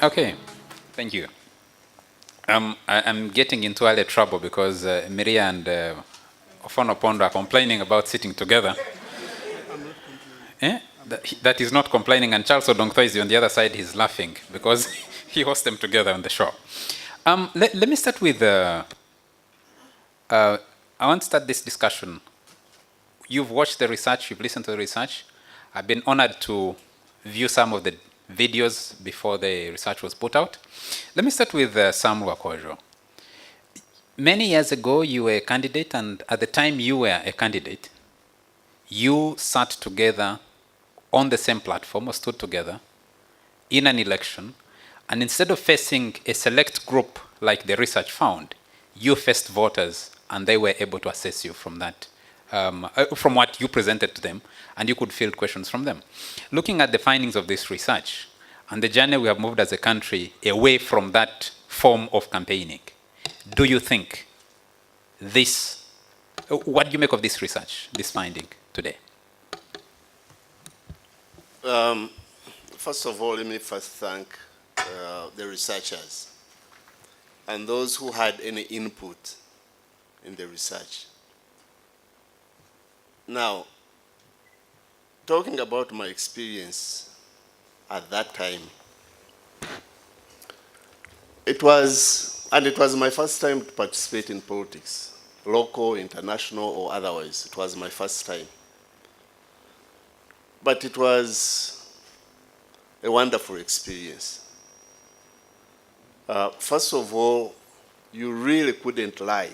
Okay, thank you. I'm getting into early trouble because Miria and Opondo are complaining about sitting together. That is not complaining, and Charles Odongtho is on the other side, he's laughing because he hosts them together on the show. Let me start with, I want to start this discussion. You've watched the research, you've listened to the research. I've been honored to view some of the videos before the research was put out. Let me start with Sam Rwakoojo. Many years ago, you were a candidate, and at the time you were a candidate, you sat together on the same platform or stood together in an election, and instead of facing a select group like the research found, you faced voters and they were able to assess you from that, from what you presented to them, and you could field questions from them. Looking at the findings of this research and the journey we have moved as a country away from that form of campaigning, do you think this, what do you make of this research, this finding today? First of all, let me first thank the researchers and those who had any input in the research. Now, talking about my experience at that time, it was my first time to participate in politics, local, international, or otherwise. It was my first time. But it was a wonderful experience. First of all, you really couldn't lie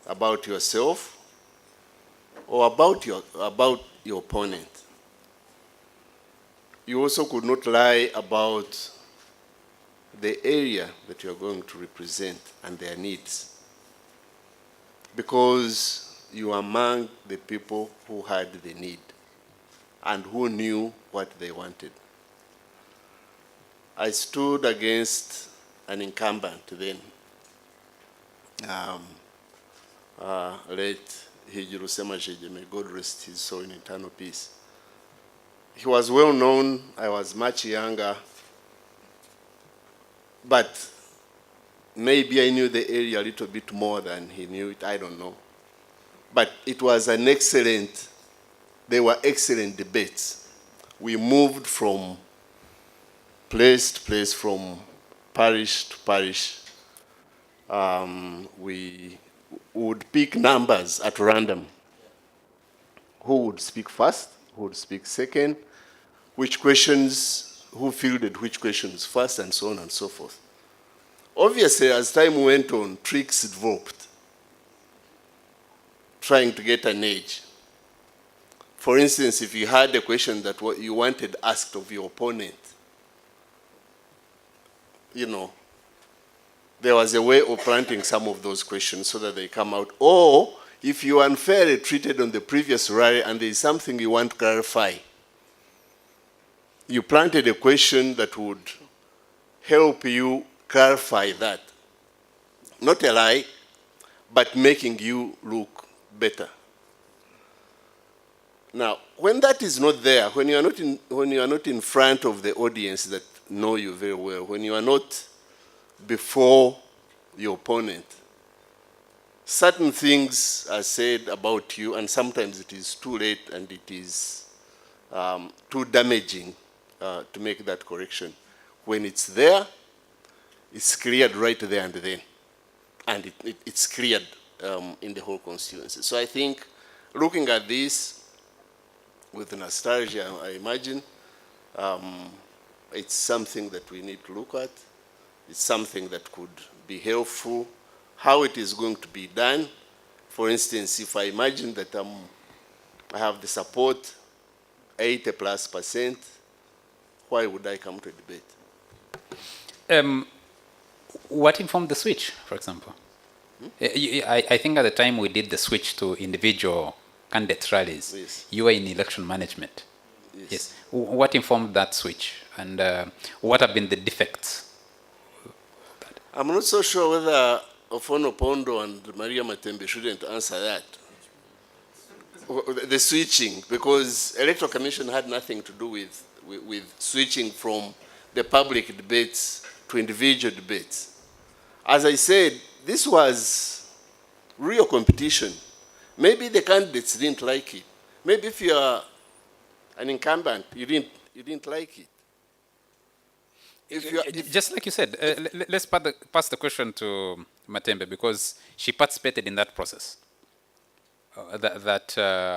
about yourself or about your opponent. You also could not lie about the area that you are going to represent and their needs, because you are among the people who had the need and who knew what they wanted. I stood against an incumbent then, late Hijiru Semajije, may God rest his soul in eternal peace. He was well known, I was much younger, but maybe I knew the area a little bit more than he knew it, I don't know. But it was an excellent, they were excellent debates. We moved from place to place, from parish to parish. We would pick numbers at random. Who would speak first? Who would speak second? Which questions, who fielded which questions first, and so on and so forth. Obviously, as time went on, tricks developed, trying to get an edge. For instance, if you had a question that what you wanted asked of your opponent, you know, there was a way of planting some of those questions so that they come out. Or if you were unfairly treated on the previous rally and there is something you want to clarify, you planted a question that would help you clarify that. Not a lie, but making you look better. Now, when that is not there, when you are not in front of the audience that know you very well, when you are not before your opponent, certain things are said about you, and sometimes it is too late and it is too damaging to make that correction. When it's there, it's cleared right there and then, and it's cleared in the whole constituency. So I think, looking at this with nostalgia, I imagine, it's something that we need to look at. It's something that could be helpful. How it is going to be done. For instance, if I imagine that I have the support, 80+%, why would I come to a debate? What informed the switch, for example? I think at the time we did the switch to individual candidate rallies, yes, you were in election management. Yes. Yes. What informed that switch, and what have been the defects? I'm not so sure whether Ofwono, Opondo and Matembe shouldn't answer that. The switching, because Electoral Commission had nothing to do with switching from the public debates to individual debates. As I said, this was real competition. Maybe the candidates didn't like it. Maybe if you are an incumbent, you didn't like it. Just like you said, let's pass the question to Matembe, because she participated in that process that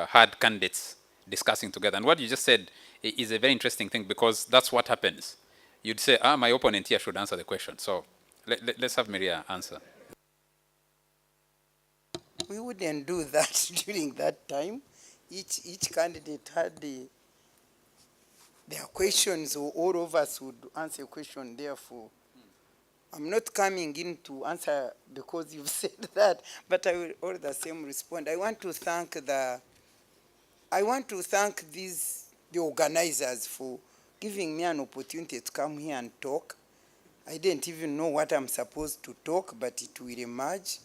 had candidates discussing together. And what you just said is a very interesting thing, because that's what happens. You'd say, my opponent here should answer the question. So let's have Miria answer. We wouldn't do that during that time. Each candidate had their questions, or all of us would answer a question. Therefore, I'm not coming in to answer because you've said that, but I will all the same respond. I want to thank the organizers for giving me an opportunity to come here and talk. I didn't even know what I'm supposed to talk, but it will emerge.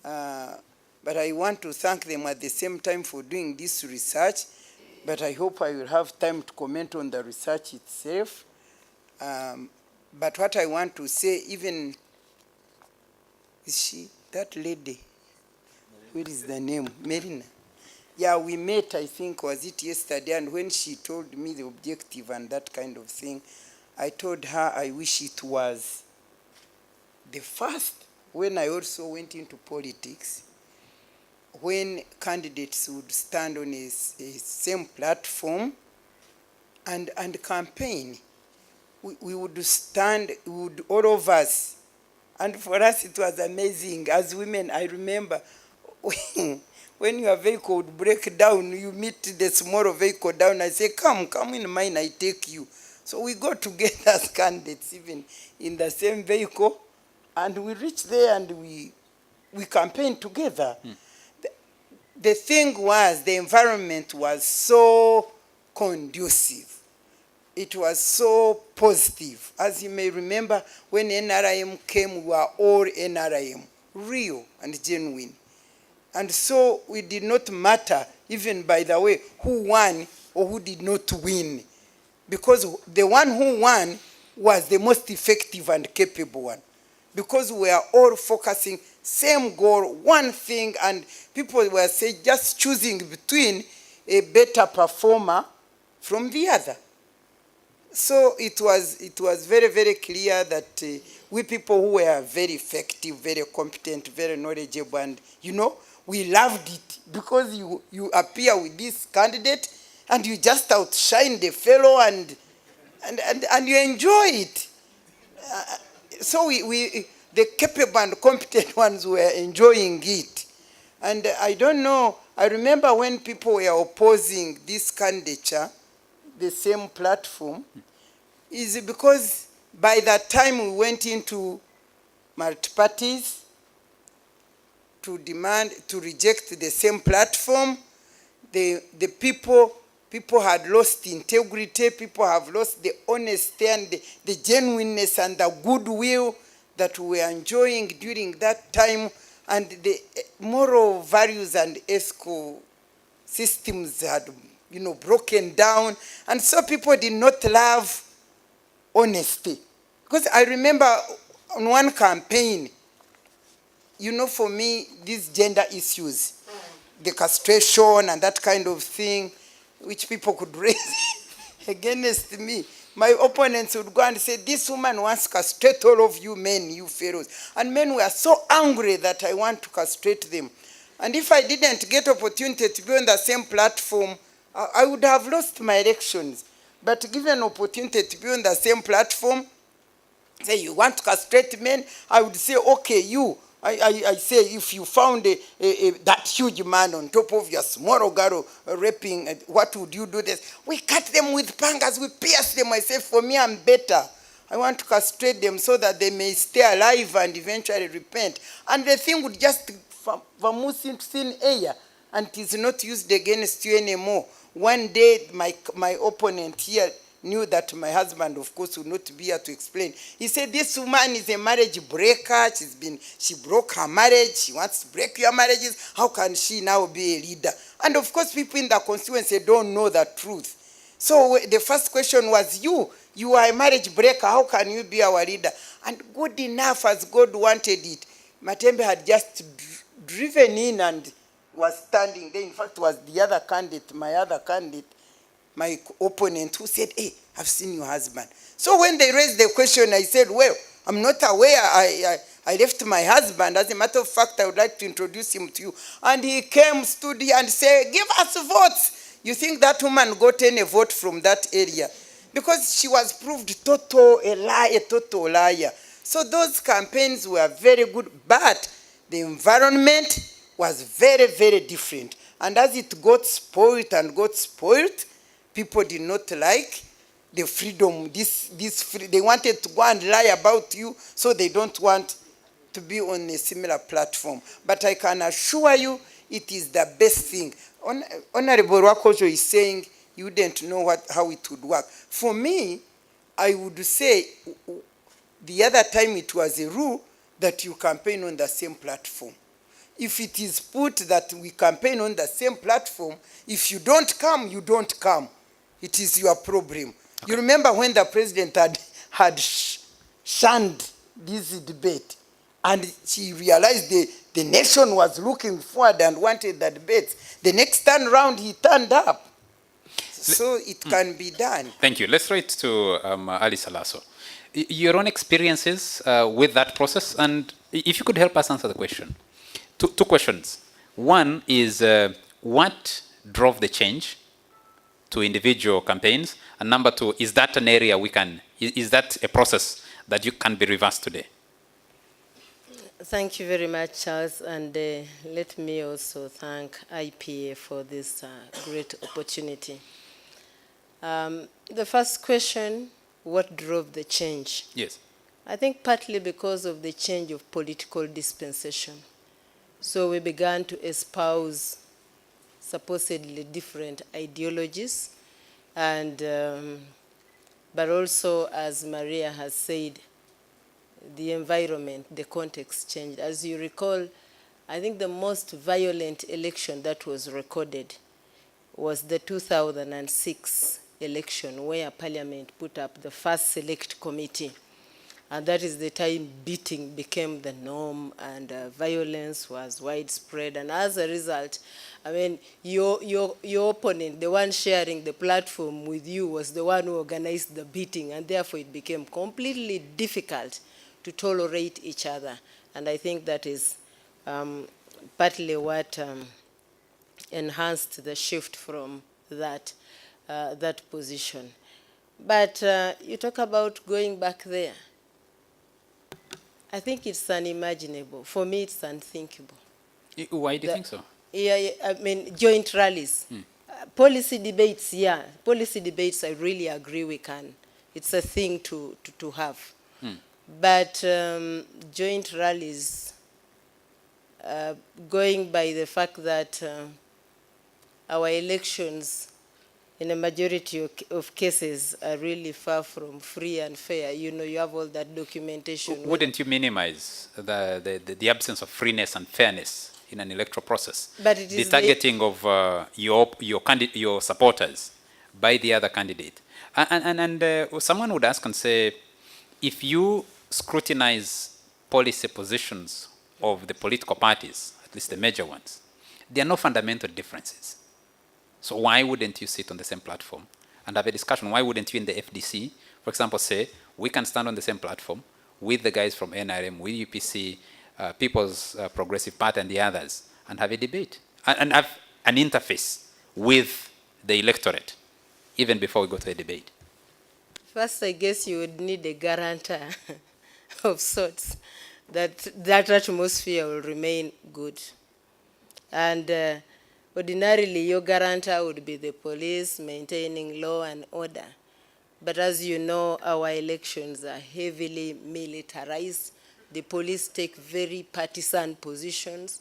But I want to thank them at the same time for doing this research, but I hope I will have time to comment on the research itself. But what I want to say, even, is she, that lady, what is the name, Melina? Yeah, we met, I think, was it yesterday, and when she told me the objective and that kind of thing, I told her I wish it was the first, when I also went into politics, when candidates would stand on a same platform and campaign. We would stand, all of us, and for us it was amazing. As women, I remember when your vehicle would break down, you meet the smaller vehicle down, I say, come in mine, I take you. So we go together as candidates, even in the same vehicle, and we reach there and we campaign together. The thing was, the environment was so conducive. It was so positive. As you may remember, when NRM came, we were all NRM, real and genuine. And so it did not matter, even by the way, who won or who did not win. Because the one who won was the most effective and capable one. Because we are all focusing same goal, one thing, and people were just choosing between a better performer from the other. So it was very, very clear that we people who were very effective, very competent, very knowledgeable, and we loved it, because you appear with this candidate and you just outshine the fellow and you enjoy it. So the capable and competent ones were enjoying it. And I don't know, I remember when people were opposing this candidature, the same platform, is because by that time we went into multi-parties to demand, to reject the same platform. The people had lost integrity, people have lost the honesty and the genuineness and the goodwill that we were enjoying during that time, and the moral values and ethical systems had broken down, and so people did not love honesty. Because I remember on one campaign, for me, these gender issues, the castration and that kind of thing, which people could raise against me, my opponents would go and say, this woman wants to castrate all of you men, you pharaohs. And men were so angry that I want to castrate them. And if I didn't get opportunity to be on the same platform, I would have lost my elections. But given opportunity to be on the same platform, say you want to castrate men, I would say, okay, you. I say, if you found that huge man on top of your small girl raping, what would you do this? We cut them with pangas, we pierce them. I say, for me, I'm better. I want to castrate them so that they may stay alive and eventually repent. And the thing would just vamoose into thin air, and it is not used against you anymore. One day, my opponent here knew that my husband, of course, would not be here to explain. He said, this woman is a marriage breaker. She broke her marriage. She wants to break your marriages. How can she now be a leader? And of course, people in the constituency don't know the truth. So the first question was, You are a marriage breaker. How can you be our leader? And good enough as God wanted it. Matembe had just driven in and was standing there. In fact, was the other candidate, my other candidate, my opponent, who said, hey, I've seen your husband. So when they raised the question, I said, well, I'm not aware. I left my husband. As a matter of fact, I would like to introduce him to you. And he came, stood here and said, give us votes. You think that woman got any vote from that area? Because she was proved total a liar, total liar. So those campaigns were very good, but the environment was very, very different. And as it got spoiled and got spoiled, people did not like the freedom, they wanted to go and lie about you, so they don't want to be on a similar platform. But I can assure you, it is the best thing. Honorable Rwakoojo is saying you didn't know how it would work. For me, I would say the other time it was a rule that you campaign on the same platform. If it is put that we campaign on the same platform, if you don't come, you don't come. It is your problem. Okay. You remember when the president had shunned this debate, and she realized the nation was looking forward and wanted the debate. The next time round, he turned up. So it can be done. Thank you. Let's throw it to Alice Alaso. Your own experiences with that process, and if you could help us answer the question. Two questions. One is, what drove the change to individual campaigns? And number two, is that an area is that a process that you can be reversed today? Thank you very much, Charles, and let me also thank IPA for this great opportunity. The first question, what drove the change? Yes. I think partly because of the change of political dispensation. So we began to espouse supposedly different ideologies, and but also, as Maria has said, the environment, the context changed. As you recall, I think the most violent election that was recorded was the 2006 election, where Parliament put up the first select committee. And that is the time beating became the norm, and violence was widespread. And as a result, I mean, your opponent, the one sharing the platform with you, was the one who organized the beating, and therefore it became completely difficult to tolerate each other. And I think that is partly what enhanced the shift from that position. But you talk about going back there. I think it's unimaginable. For me, it's unthinkable. Why do you think so? Yeah, I mean, joint rallies. Policy debates, yeah. Policy debates, I really agree we can. It's a thing to have. But joint rallies, going by the fact that our elections, in a majority of cases, are really far from free and fair. You know, you have all that documentation. Wouldn't you minimize the absence of freeness and fairness in an electoral process? But it is the targeting of your supporters by the other candidate. And someone would ask and say, if you scrutinize policy positions of the political parties, at least the major ones, there are no fundamental differences. So why wouldn't you sit on the same platform and have a discussion? Why wouldn't you in the FDC, for example, say, we can stand on the same platform with the guys from NRM, with UPC, People's Progressive Party and the others, and have a debate and have an interface with the electorate, even before we go to a debate? First, I guess you would need a guarantor of sorts that atmosphere will remain good. And ordinarily, your guarantor would be the police maintaining law and order. But as you know, our elections are heavily militarized. The police take very partisan positions.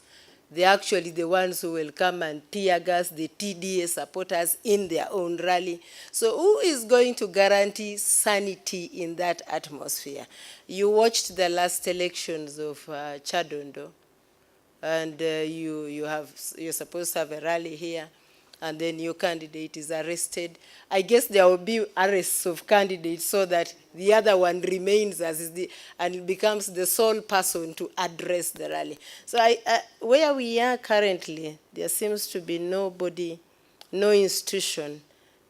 They're actually the ones who will come and tear gas the TDA supporters in their own rally. So who is going to guarantee sanity in that atmosphere? You watched the last elections of Chadondo, and you're supposed to have a rally here, and then your candidate is arrested. I guess there will be arrests of candidates so that the other one remains and becomes the sole person to address the rally. So where we are currently, there seems to be nobody, no institution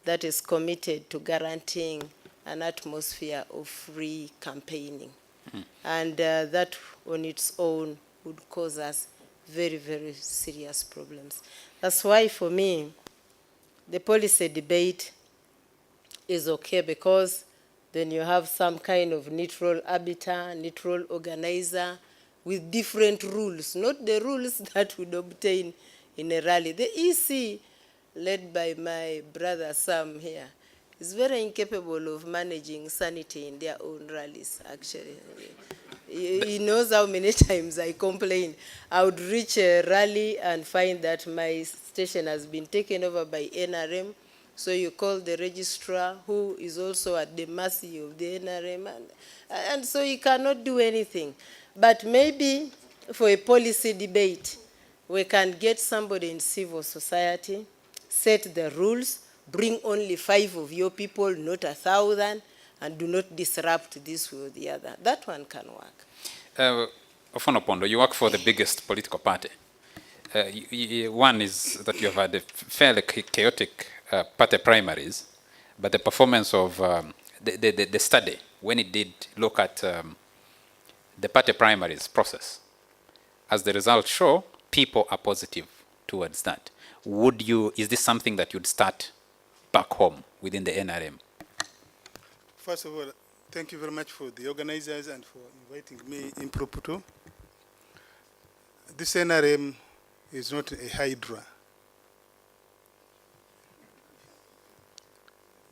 that is committed to guaranteeing an atmosphere of free campaigning. And that on its own would cause us very, very serious problems. That's why for me, the policy debate is okay, because then you have some kind of neutral arbiter, neutral organizer with different rules, not the rules that would obtain in a rally. The EC, led by my brother Sam here, is very incapable of managing sanity in their own rallies, actually. He knows how many times I complain. I would reach a rally and find that my station has been taken over by NRM. So you call the registrar, who is also at the mercy of the NRM, and so you cannot do anything. But maybe for a policy debate, we can get somebody in civil society, set the rules, bring only 5 of your people, not 1,000, and do not disrupt this way or the other. That one can work. Opondo, you work for the biggest political party. One is that you have had a fairly chaotic party primaries, but the performance of the study, when it did look at the party primaries process, as the results show, people are positive towards that. Is this something that you'd start back home within the NRM? First of all, thank you very much for the organizers and for inviting me in Proputo. This NRM is not a hydra.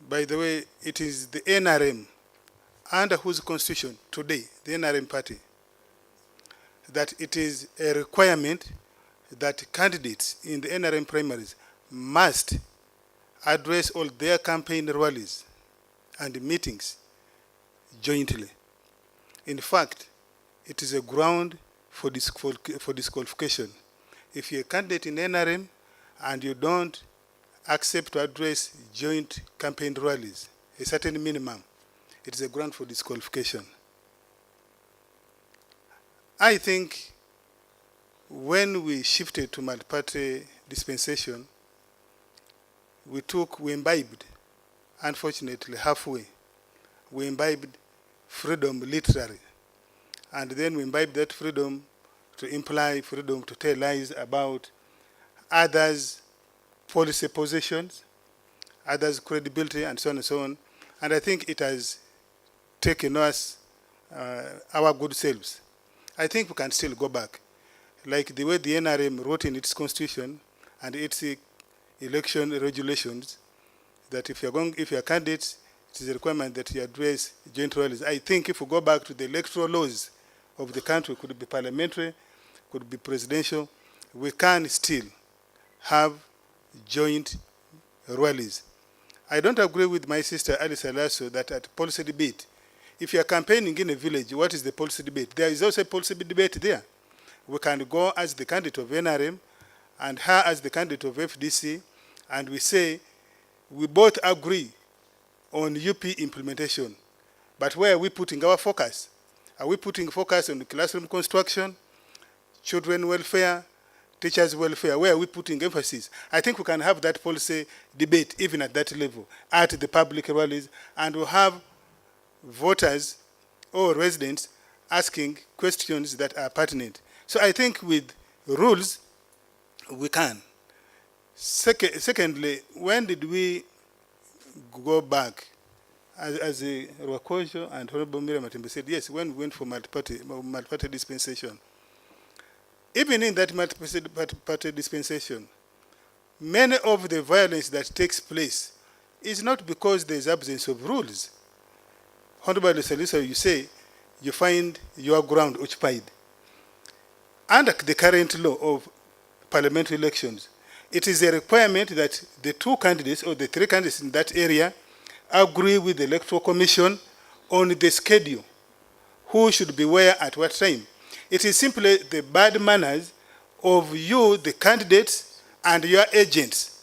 By the way, it is the NRM, under whose constitution today, the NRM party, that it is a requirement that candidates in the NRM primaries must address all their campaign rallies and meetings jointly. In fact, it is a ground for disqualification. If you're a candidate in NRM and you don't accept to address joint campaign rallies, a certain minimum, it is a ground for disqualification. I think when we shifted to multi-party dispensation, we imbibed, unfortunately, halfway. We imbibed freedom literally. And then we imbibed that freedom to imply freedom to tell lies about others' policy positions, others' credibility, and so on and so on. And I think it has taken us our good selves. I think we can still go back. Like the way the NRM wrote in its constitution and its election regulations, that if you're a candidate, it is a requirement that you address joint rallies. I think if we go back to the electoral laws of the country, could be parliamentary, could be presidential, we can still have joint rallies. I don't agree with my sister Alice Alaso that at policy debate, if you are campaigning in a village, what is the policy debate? There is also a policy debate there. We can go as the candidate of NRM and her as the candidate of FDC, and we say we both agree on UP implementation. But where are we putting our focus? Are we putting focus on classroom construction, children welfare, teachers welfare? Where are we putting emphasis? I think we can have that policy debate even at that level, at the public rallies, and we'll have voters or residents asking questions that are pertinent. So I think with rules, we can. Secondly, when did we go back? As Rwakoojo and Honorable Miria Matembe said, yes, when we went for multi-party dispensation. Even in that multi-party dispensation, many of the violence that takes place is not because there's absence of rules. Honorable Serena, you say you find your ground occupied. Under the current law of parliamentary elections, it is a requirement that the 2 candidates or the 3 candidates in that area agree with the Electoral Commission on the schedule, who should be where at what time. It is simply the bad manners of you, the candidates, and your agents,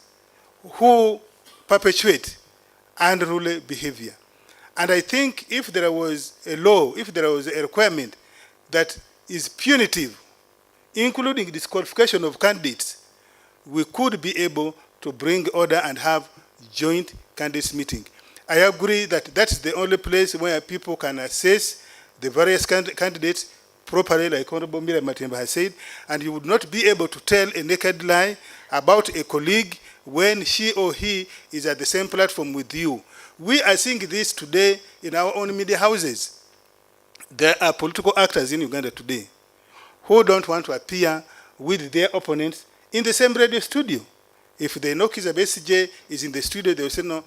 who perpetuate unruly behavior. And I think if there was a law, if there was a requirement that is punitive, including disqualification of candidates, we could be able to bring order and have joint candidates meeting. I agree that that's the only place where people can assess the various candidates properly, like Honorable Miria Matembe has said, and you would not be able to tell a naked lie about a colleague when she or he is at the same platform with you. We are seeing this today in our own media houses. There are political actors in Uganda today who don't want to appear with their opponents in the same radio studio. If they know Kizza Besigye is in the studio, they will say, no,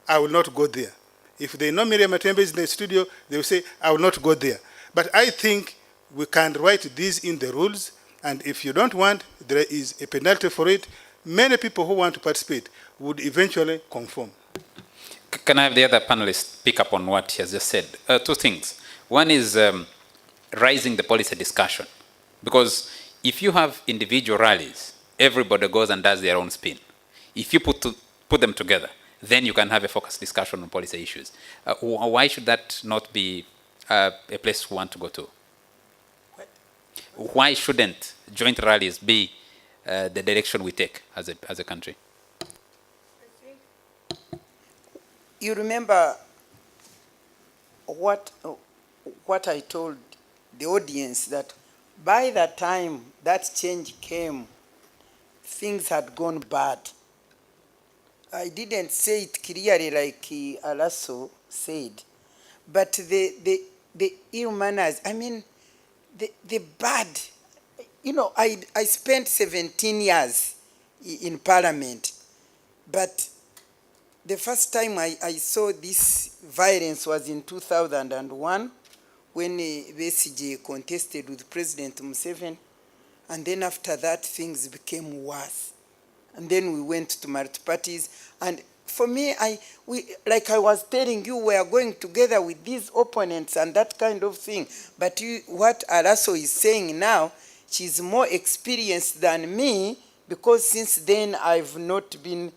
I will not go there. If they know Miria Matembe is in the studio, they will say, I will not go there. But I think we can write these in the rules, and if you don't want, there is a penalty for it. Many people who want to participate would eventually conform. Can I have the other panelists pick up on what he has just said? Two things. One is raising the policy discussion. Because if you have individual rallies, everybody goes and does their own spin. If you put them together, then you can have a focused discussion on policy issues. Why should that not be a place we want to go to? Why shouldn't joint rallies be the direction we take as a country? You remember what I told the audience, that by the time that change came, things had gone bad. I didn't say it clearly like Alaso said, but the ill manners, I mean, the bad, you know, I spent 17 years in Parliament, but the first time I saw this violence was in 2001 when Besigye contested with President Museveni, and then after that things became worse. And then we went to multi-parties, and for me, like I was telling you, we are going together with these opponents and that kind of thing. But what Alaso is saying now, she's more experienced than me, because since then I've not been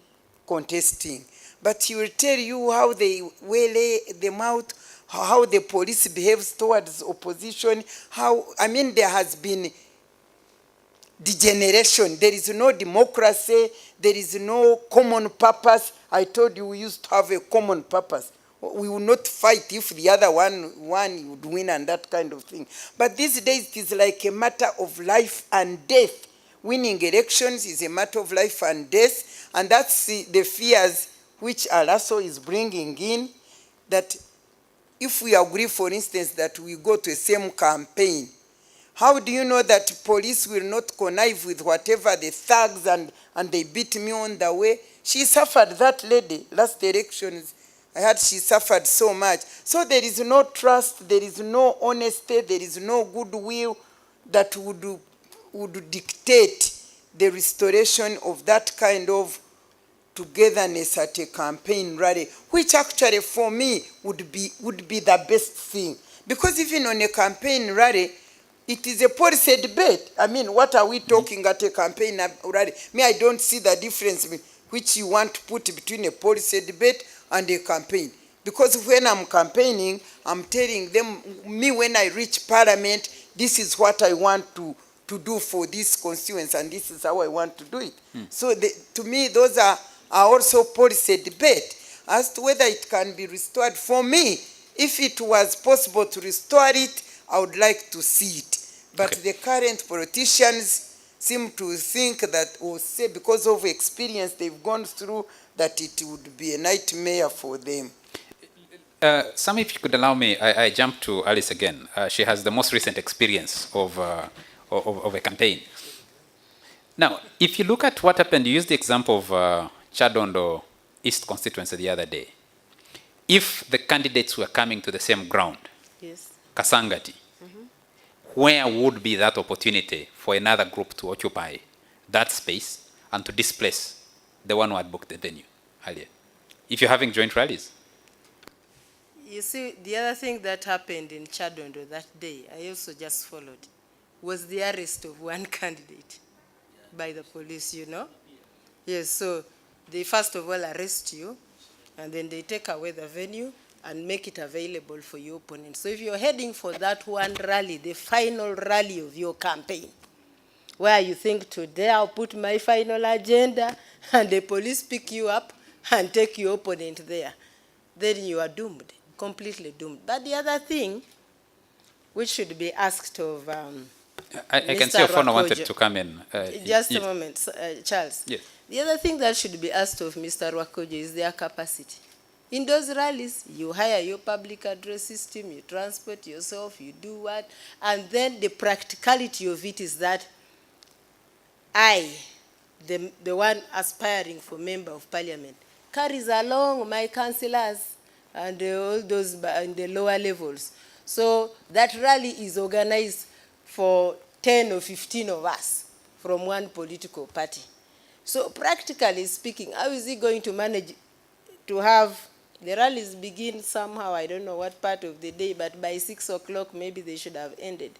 contesting. But he will tell you how they waylay them out, how the police behaves towards opposition, how, I mean, there has been degeneration. There is no democracy. There is no common purpose. I told you we used to have a common purpose. We will not fight if the other one would win and that kind of thing. But these days it is like a matter of life and death. Winning elections is a matter of life and death, and that's the fears which Alaso is bringing in, that if we agree, for instance, that we go to the same campaign, how do you know that police will not connive with whatever the thugs and they beat me on the way? She suffered, that lady, last elections. I heard she suffered so much. So there is no trust, there is no honesty, there is no goodwill that would dictate the restoration of that kind of togetherness at a campaign rally, which actually for me would be the best thing. Because even on a campaign rally, it is a policy debate. I mean, what are we talking at a campaign rally? Me, I don't see the difference which you want to put between a policy debate and a campaign. Because when I'm campaigning, I'm telling them, me, when I reach Parliament, this is what I want to do for this constituency, and this is how I want to do it. So to me, those are also policy debate as to whether it can be restored. For me, if it was possible to restore it, I would like to see it. But the current politicians seem to think that, or say because of experience they've gone through, that it would be a nightmare for them. Sam, if you could allow me, I jump to Alice again. She has the most recent experience of a campaign. Now, if you look at what happened, you used the example of Chadondo East constituency the other day. If the candidates were coming to the same ground, Yes. Kasangati, where would be that opportunity for another group to occupy that space and to displace the one who had booked the venue earlier, if you're having joint rallies? You see, the other thing that happened in Chadondo that day, I also just followed, was the arrest of one candidate by the police, you know? Yes, so they first of all arrest you, and then they take away the venue and make it available for your opponent. So if you're heading for that one rally, the final rally of your campaign, where you think today I'll put my final agenda, and the police pick you up and take your opponent there, then you are doomed, completely doomed. But the other thing, which should be asked of I can see Ofwono wanted to come in. just yes. a moment, Charles. Yes. The other thing that should be asked of Mr. Rwakoojo is their capacity. In those rallies, you hire your public address system, you transport yourself, you do what, and then the practicality of it is that I, the one aspiring for member of parliament, carries along my councillors and all those in the lower levels. So that rally is organized for 10 or 15 of us from one political party. So practically speaking, how is he going to manage to have the rallies begin somehow, I don't know what part of the day, but by 6 o'clock maybe they should have ended.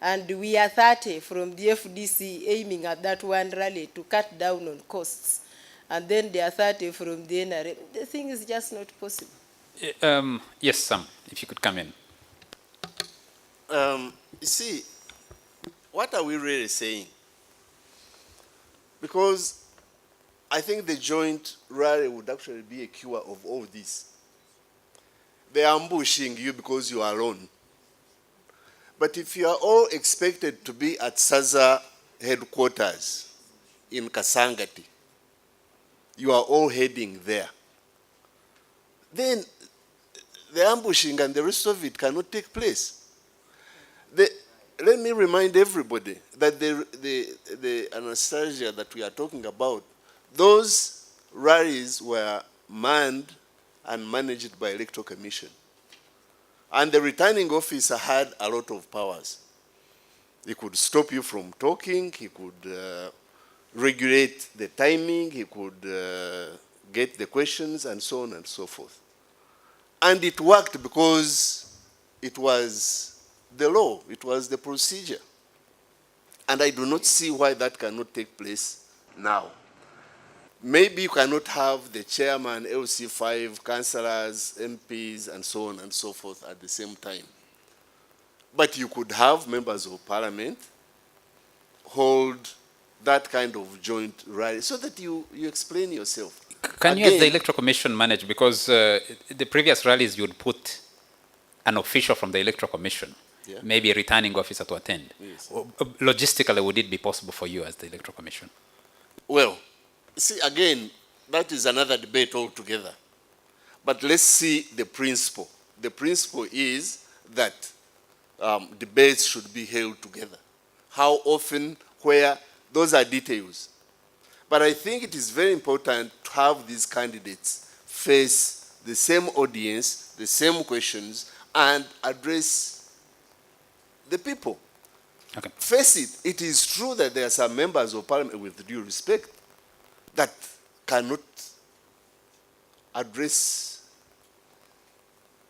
And we are 30 from the FDC aiming at that one rally to cut down on costs. And then they are 30 from the NRM. The thing is just not possible. Yes, Sam, if you could come in. You see, what are we really saying? Because I think the joint rally would actually be a cure of all this. They are ambushing you because you are alone. But if you are all expected to be at SAZA headquarters in Kasangati, you are all heading there, then the ambushing and the rest of it cannot take place. Let me remind everybody that the anesthesia that we are talking about, those rallies were manned and managed by Electoral Commission. And the returning officer had a lot of powers. He could stop you from talking, he could regulate the timing, he could get the questions, and so on and so forth. And it worked because it was the law, it was the procedure. And I do not see why that cannot take place now. Maybe you cannot have the chairman, LC5, councillors, MPs, and so on and so forth at the same time. But you could have members of parliament hold that kind of joint rally so that you explain yourself. Can you, as the Electoral Commission, manage? Because the previous rallies, you would put an official from the Electoral Commission, yeah, maybe a returning officer to attend. Yes. Logistically, would it be possible for you as the Electoral Commission? Well, see, again, that is another debate altogether. But let's see the principle. The principle is that debates should be held together. How often, where, those are details. But I think it is very important to have these candidates face the same audience, the same questions, and address the people. Okay. Face it, it is true that there are some members of parliament, with due respect, that cannot address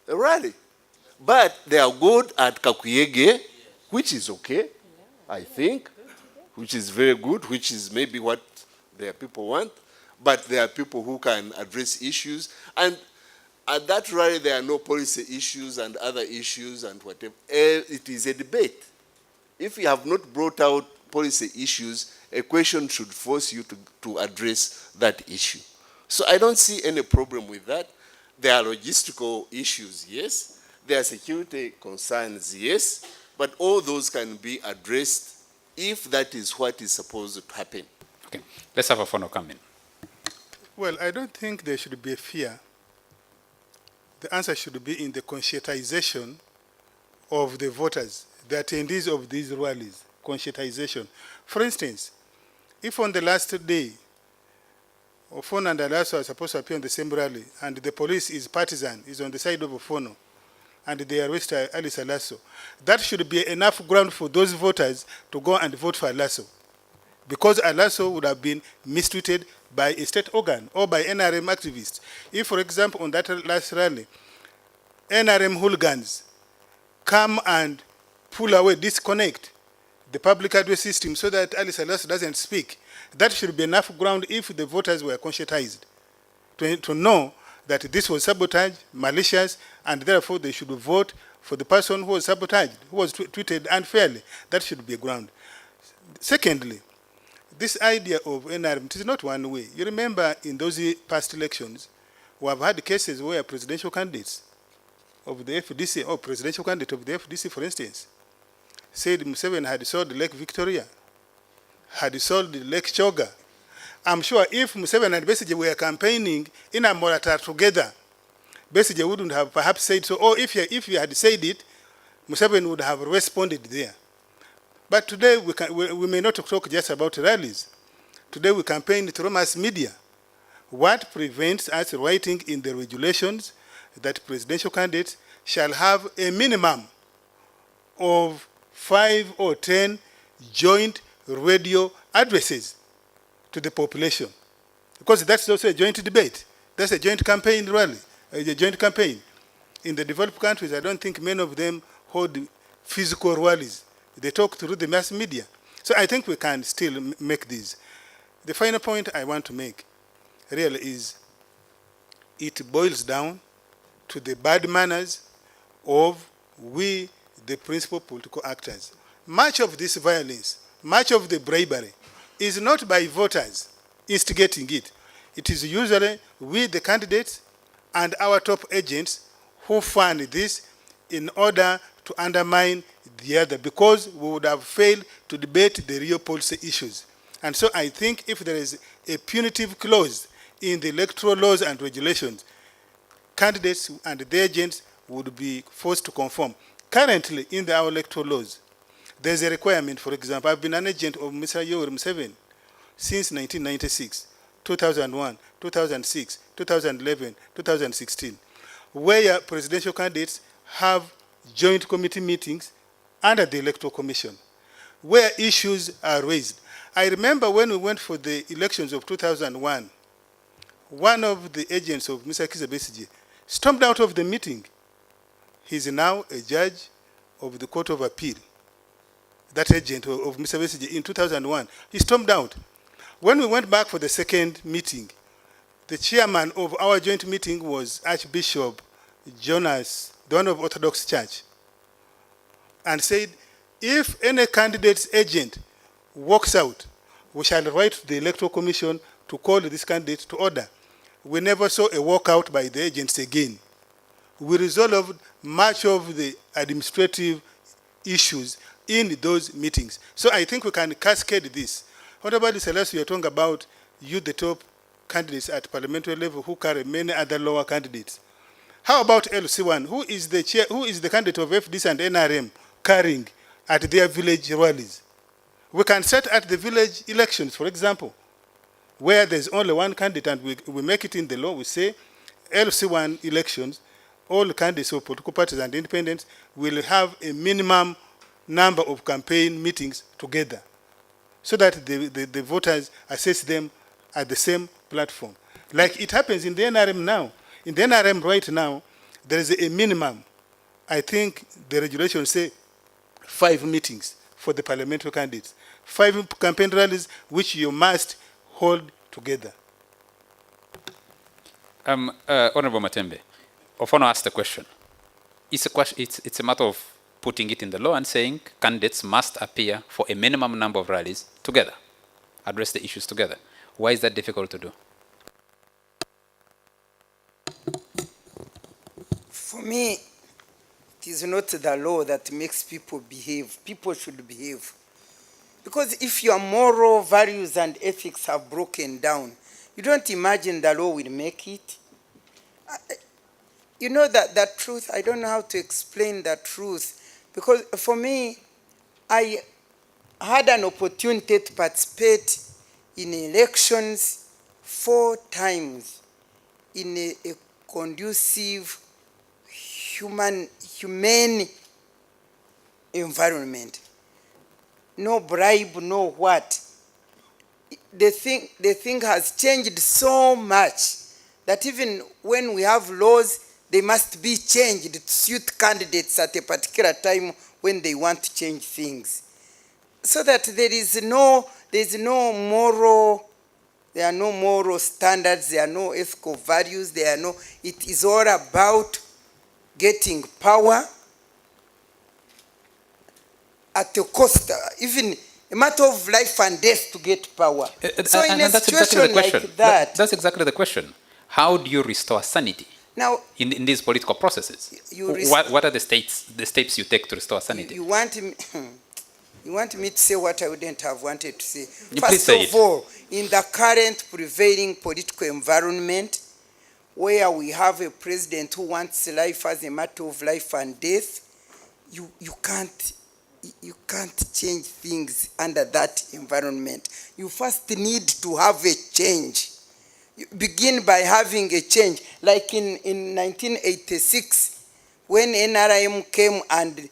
a rally. But they are good at kakuyege, which is okay, I think, which is very good, which is maybe what their people want. But there are people who can address issues. And at that rally, there are no policy issues and other issues and whatever. It is a debate. If you have not brought out policy issues, a question should force you to address that issue. So I don't see any problem with that. There are logistical issues, yes. There are security concerns, yes. But all those can be addressed if that is what is supposed to happen. Okay. Let's have Ofwono come in. Well, I don't think there should be a fear. The answer should be in the conscientization of the voters, the attendees of these rallies, conscientization. For instance, if on the last day, Ofwono and Alaso are supposed to appear on the same rally, and the police is partisan, is on the side of Ofwono, and they arrest Alice Alaso, that should be enough ground for those voters to go and vote for Alaso, because Alaso would have been mistreated by a state organ or by NRM activists. If, for example, on that last rally, NRM hooligans come and pull away, disconnect the public address system so that Alice Alaso doesn't speak, That should be enough ground if the voters were conscientized to know that this was sabotage, malicious, and therefore they should vote for the person who was sabotaged, who was treated unfairly. That should be a ground. Secondly, this idea of NRM, it is not one way. You remember in those past elections, we have had cases where presidential candidates of the FDC, or presidential candidate of the FDC, for instance, said Museveni had sold Lake Victoria, had sold Lake Choga. I'm sure if Museveni and Besigye were campaigning in a Morata together, Besigye wouldn't have perhaps said so, or if he had said it, Museveni would have responded there. But today we may not talk just about rallies. Today we campaign through mass media. What prevents us writing in the regulations that presidential candidates shall have a minimum of 5 or 10 joint radio addresses to the population? Because that's also a joint debate. That's a joint campaign rally, a joint campaign. In the developed countries, I don't think many of them hold physical rallies. They talk through the mass media. So I think we can still make these. The final point I want to make really is it boils down to the bad manners of we, the principal political actors. Much of this violence, much of the bribery is not by voters instigating it. It is usually we, the candidates, and our top agents who fund this in order to undermine the other, because we would have failed to debate the real policy issues. And so I think if there is a punitive clause in the electoral laws and regulations, candidates and the agents would be forced to conform. Currently, in our electoral laws, there's a requirement. For example, I've been an agent of Mr. Yoweri Museveni since 1996, 2001, 2006, 2011, 2016, where presidential candidates have joint committee meetings under the Electoral Commission, where issues are raised. I remember when we went for the elections of 2001, one of the agents of Mr. Kizza Besigye stormed out of the meeting. He's now a judge of the Court of Appeal. That agent of Mr. Besigye in 2001, he stormed out. When we went back for the second meeting, the chairman of our joint meeting was Archbishop Jonas, the one of Orthodox Church, and said, if any candidate's agent walks out, we shall write to the Electoral Commission to call this candidate to order. We never saw a walkout by the agents again. We resolved much of the administrative issues in those meetings. So I think we can cascade this. What about this, Alaso, you're talking about you, the top candidates at parliamentary level who carry many other lower candidates. How about LC1? Who is the chair, who is the candidate of FDC and NRM carrying at their village rallies? We can set at the village elections, for example, where there's only one candidate, and we make it in the law. We say LC1 elections, all candidates of political parties and independents will have a minimum number of campaign meetings together, so that the voters assess them at the same platform. Like it happens in the NRM now. In the NRM right now, there is a minimum. I think the regulations say 5 meetings for the parliamentary candidates, 5 campaign rallies which you must hold together. Honorable Matembe, Ofwono asked a question. It's a matter of putting it in the law and saying candidates must appear for a minimum number of rallies together, address the issues together. Why is that difficult to do? For me, it is not the law that makes people behave. People should behave. Because if your moral values and ethics are broken down, you don't imagine the law will make it. You know that truth, I don't know how to explain the truth. Because for me, I had an opportunity to participate in elections 4 times in a conducive, humane environment. No bribe, no what. The thing has changed so much that even when we have laws, they must be changed to suit candidates at a particular time when they want to change things. so that there is no moral, there are no moral standards, there are no ethical values, there are no, it is all about getting power at the cost, even a matter of life and death to get power. So in a situation like that, that's exactly the question. How do you restore sanity now in these political processes? What are the steps you take to restore sanity? you want me, you want me to say what I wouldn't have wanted to say. Please say it. First of all, in the current prevailing political environment, where we have a president who wants life as a matter of life and death, you can't change things under that environment. You first need to have a change. You begin by having a change. Like in 1986, when NRM came and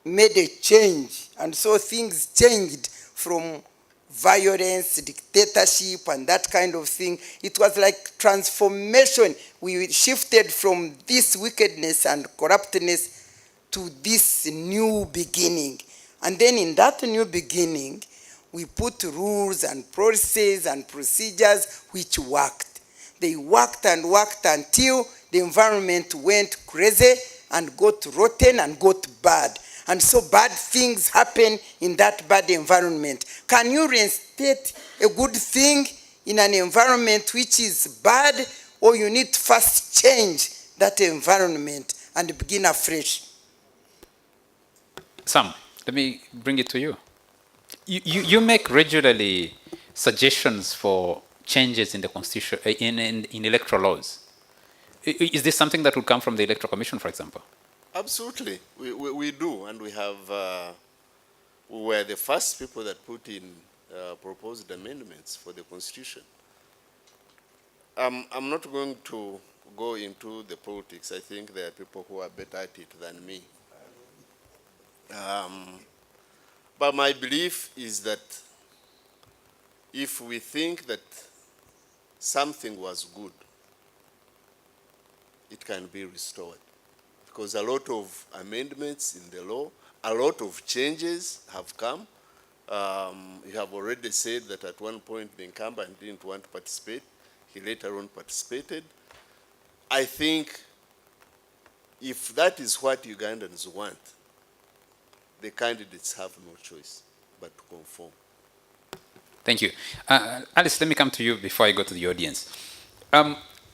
made a change, and so things changed from violence, dictatorship, and that kind of thing. It was like transformation. We shifted from this wickedness and corruptness to this new beginning. And then in that new beginning, we put rules and processes and procedures which worked. They worked and worked until the environment went crazy and got rotten and got bad. And so bad things happen in that bad environment. Can you reinstate a good thing in an environment which is bad, or you need to first change that environment and begin afresh? Sam, let me bring it to you. You make regularly suggestions for changes in the constitution, in electoral laws. Is this something that would come from the Electoral Commission, for example? Absolutely, we do, and we have, we were the first people that put in proposed amendments for the Constitution. I'm not going to go into the politics. I think there are people who are better at it than me. But my belief is that if we think that something was good, it can be restored. Because a lot of amendments in the law, a lot of changes have come. You have already said that at one point the incumbent didn't want to participate. He later on participated. I think if that is what Ugandans want, the candidates have no choice but to conform. Thank you. Alice, let me come to you before I go to the audience.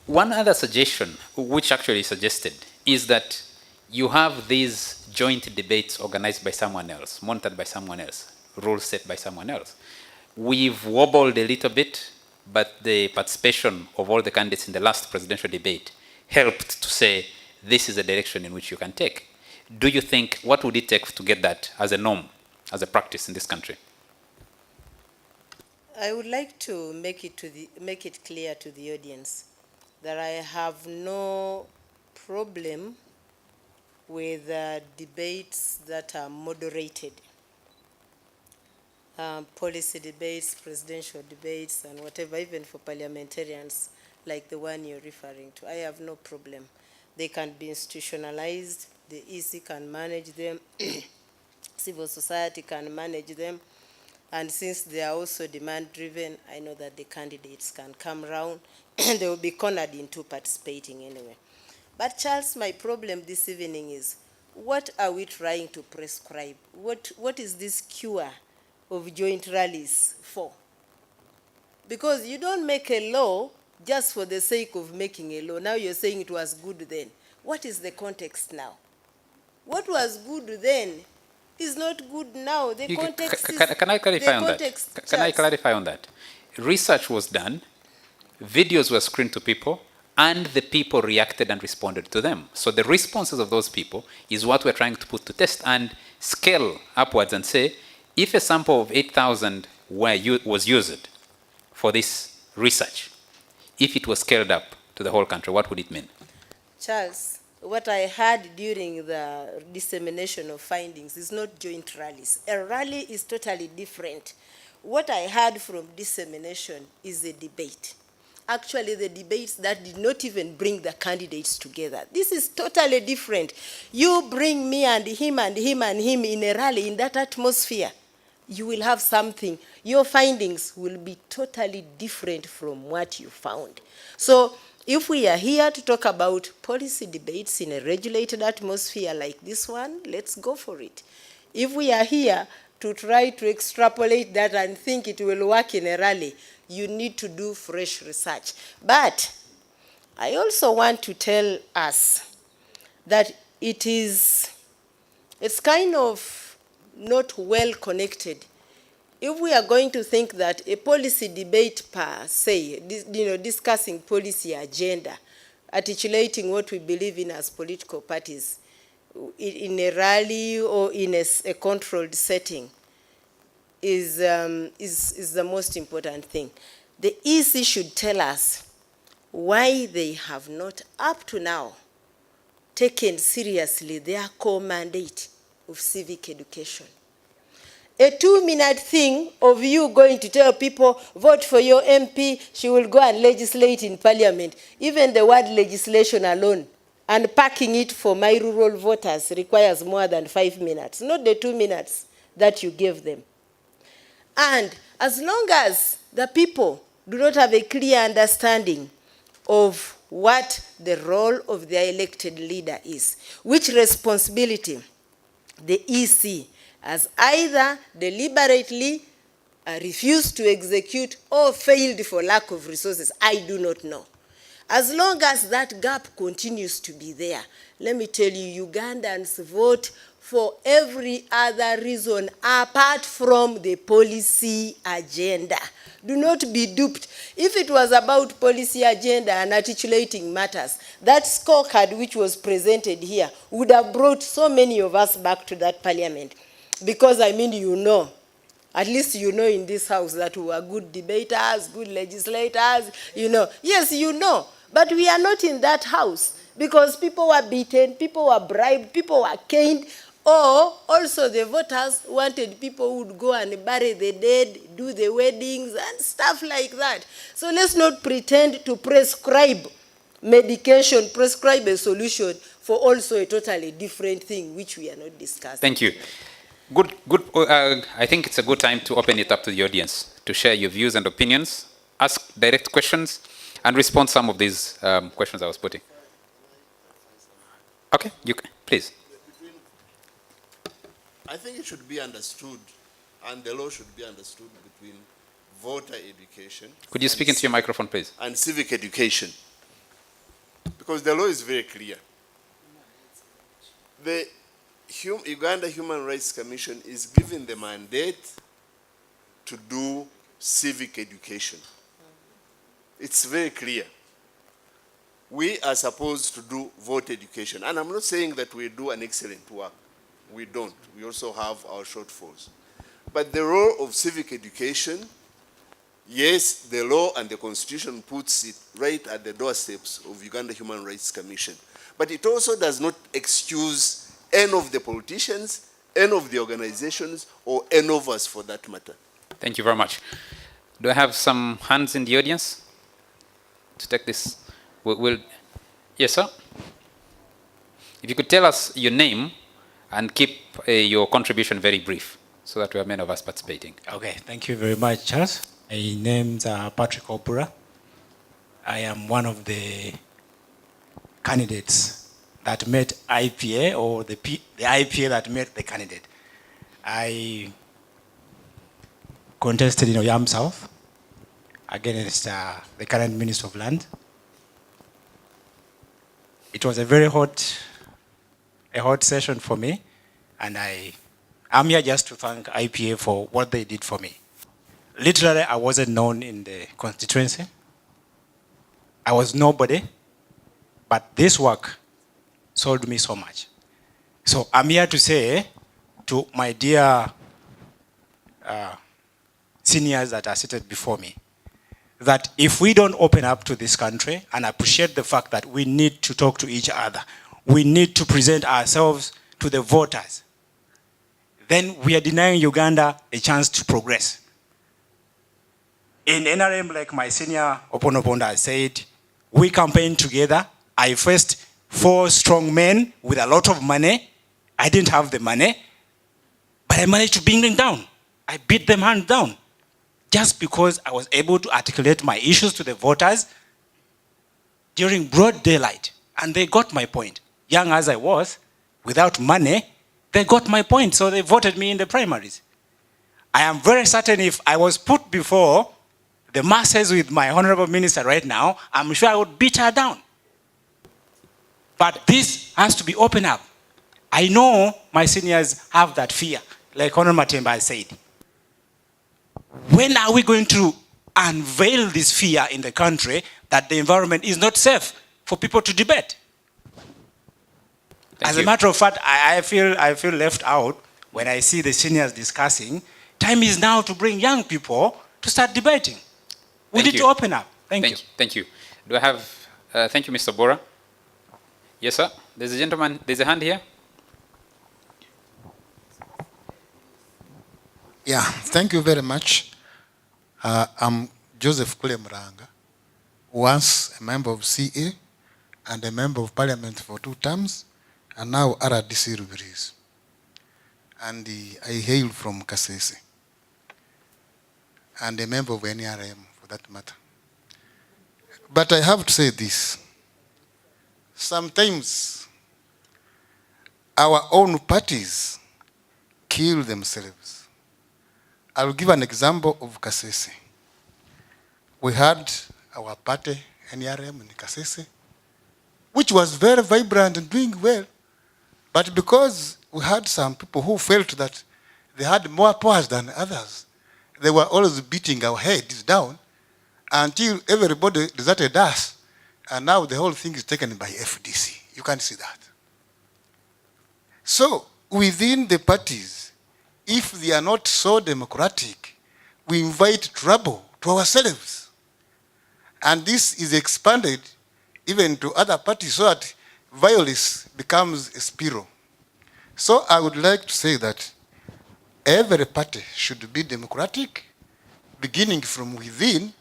One other suggestion, which actually suggested, is that you have these joint debates organized by someone else, monitored by someone else, rules set by someone else. We've wobbled a little bit, but the participation of all the candidates in the last presidential debate helped to say, this is the direction in which you can take. Do you think, what would it take to get that as a norm, as a practice in this country? I would like to make it clear to the audience that I have no problem with debates that are moderated. Policy debates, presidential debates, and whatever, even for parliamentarians, like the one you're referring to. I have no problem. They can be institutionalized, the EC can manage them, civil society can manage them, and since they are also demand-driven, I know that the candidates can come around, and they will be cornered into participating anyway. But Charles, my problem this evening is, what are we trying to prescribe? What is this cure of joint rallies for? Because you don't make a law just for the sake of making a law. Now you're saying it was good then. What is the context now? What was good then is not good now. The context is... Can I clarify on that? Can I clarify on that? Research was done, videos were screened to people, and the people reacted and responded to them. So the responses of those people is what we're trying to put to test and scale upwards and say, if a sample of 8,000 was used for this research, if it was scaled up to the whole country, what would it mean? Charles, what I heard during the dissemination of findings is not joint rallies. A rally is totally different. What I heard from dissemination is a debate. Actually, the debates that did not even bring the candidates together. This is totally different. You bring me and him and him and him in a rally in that atmosphere. you will have something, your findings will be totally different from what you found. So if we are here to talk about policy debates in a regulated atmosphere like this one, let's go for it. If we are here to try to extrapolate that and think it will work in a rally, you need to do fresh research. But I also want to tell us that it's kind of not well connected. If we are going to think that a policy debate per se, discussing policy agenda, articulating what we believe in as political parties, in a rally or in a controlled setting, is the most important thing. The EC should tell us why they have not, up to now, taken seriously their core mandate of civic education. A 2-minute thing of you going to tell people, vote for your MP, she will go and legislate in parliament. Even the word legislation alone, and packing it for my rural voters requires more than 5 minutes, not the 2 minutes that you gave them. And as long as the people do not have a clear understanding of what the role of their elected leader is, which responsibility the EC has either deliberately refused to execute or failed for lack of resources, I do not know. As long as that gap continues to be there, let me tell you, Ugandans vote for every other reason apart from the policy agenda. Do not be duped. If it was about policy agenda and articulating matters, that scorecard which was presented here would have brought so many of us back to that parliament. Because, I mean, you know, at least you know in this house that we are good debaters, good legislators, you know. Yes, you know. But we are not in that house because people were beaten, people were bribed, people were caned, or also the voters wanted people who would go and bury the dead, do the weddings and stuff like that. So let's not pretend to prescribe medication, prescribe a solution for also a totally different thing which we are not discussing. Thank you. Good. I think it's a good time to open it up to the audience to share your views and opinions, ask direct questions, and respond to some of these questions I was putting. Okay, you can, please. I think it should be understood, and the law should be understood between voter education. Could you speak into your microphone, please? And civic education. Because the law is very clear. The Uganda Human Rights Commission is given the mandate to do civic education. It's very clear. We are supposed to do vote education. And I'm not saying that we do an excellent work. We don't. We also have our shortfalls. But the role of civic education, yes, the law and the constitution puts it right at the doorsteps of Uganda Human Rights Commission. But it also does not excuse any of the politicians, any of the organizations, or any of us for that matter. Thank you very much. Do I have some hands in the audience to take this? Yes, sir? If you could tell us your name and keep your contribution very brief so that we have many of us participating. Okay, thank you very much, Charles. My name's Patrick Opura. I am one of the candidates that met IPA, or the IPA that met the candidate. I contested in Oyam South against the current Minister of Land. It was a very hot session for me, and I'm here just to thank IPA for what they did for me. Literally, I wasn't known in the constituency. I was nobody, but this work sold me so much. So I'm here to say to my dear seniors that are seated before me, that if we don't open up to this country and appreciate the fact that we need to talk to each other, we need to present ourselves to the voters, then we are denying Uganda a chance to progress. In NRM, like my senior Opondo has said, we campaigned together. I faced 4 strong men with a lot of money. I didn't have the money, but I managed to bring them down. I beat them hands down just because I was able to articulate my issues to the voters during broad daylight. And they got my point. Young as I was, without money, they got my point, so they voted me in the primaries. I am very certain if I was put before the masses with my honorable minister right now, I'm sure I would beat her down. But this has to be opened up. I know my seniors have that fear, like Honorable Matembe has said. When are we going to unveil this fear in the country that the environment is not safe for people to debate? As a matter of fact, I feel left out when I see the seniors discussing. Time is now to bring young people to start debating. We need to open up. Thank you. Thank you. Do I have, thank you, Mr. Bora. Yes, sir. There's a gentleman, there's a hand here. Yeah, thank you very much. I'm Joseph Kule Muranga, once a member of CA and a member of Parliament for 2 terms, and now RDC Rubirizi. And I hail from Kasese, and a member of NRM for that matter. But I have to say this. Sometimes our own parties kill themselves. I'll give an example of Kasese. We had our party, NRM in Kasese, which was very vibrant and doing well. But because we had some people who felt that they had more powers than others, they were always beating our heads down until everybody deserted us. And now the whole thing is taken by FDC. You can see that. So within the parties, if they are not so democratic, we invite trouble to ourselves. And this is expanded even to other parties so that violence becomes a spiral. So I would like to say that every party should be democratic, beginning from within.